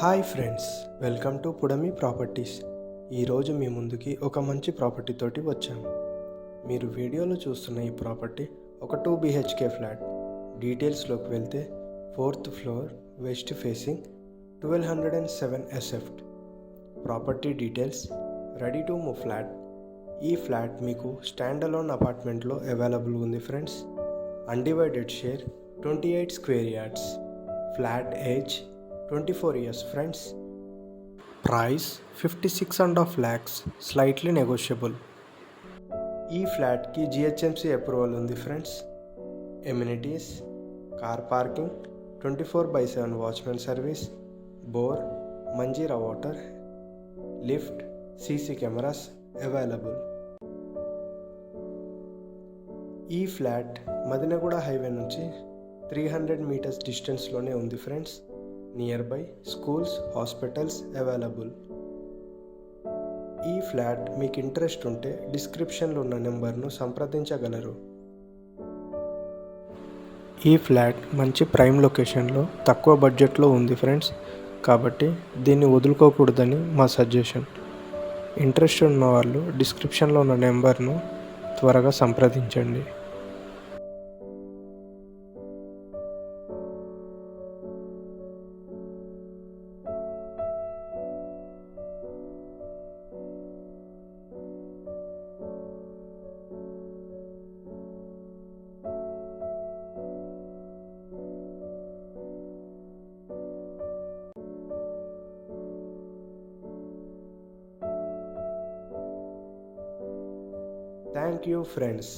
Hi friends, welcome to పుడమి properties. ఈరోజు మీ ముందుకి ఒక మంచి ప్రాపర్టీ తోటి వచ్చాము. మీరు వీడియోలో చూస్తున్న ఈ ప్రాపర్టీ ఒక 2 BHK ఫ్లాట్. డీటెయిల్స్లోకి వెళ్తే 4th floor, west facing, 1207 SF. Property details: ready to move flat. ఈ ఫ్లాట్ మీకు స్టాండ్ అలోన్ అపార్ట్మెంట్లో అవైలబుల్ ఉంది friends. Undivided share 28 square yards. Flat age 24 years friends. Price 56.5 lakhs, slightly negotiable. ఈ ఫ్లాట్కి GHMC approval ఉంది friends. Amenities: car parking, 24/7 watchman service, bore, Manjeera water, lift, CC cameras available. ఈ flat Madinaguda highway నుంచి 300 meters డిస్టెన్స్లోనే ఉంది friends. Near by schools, hospitals available. ఈ flat మీకు interest ఉంటే డిస్క్రిప్షన్లో ఉన్న నెంబర్ను సంప్రదించగలరు. ఈ ఫ్లాట్ మంచి ప్రైమ్ లొకేషన్లో తక్కువ బడ్జెట్లో ఉంది ఫ్రెండ్స్, కాబట్టి దీన్ని వదులుకోకూడదని మా సజెషన్. ఇంట్రెస్ట్ ఉన్న వాళ్ళు డిస్క్రిప్షన్లో ఉన్న నెంబర్ను త్వరగా సంప్రదించండి. Thank you friends.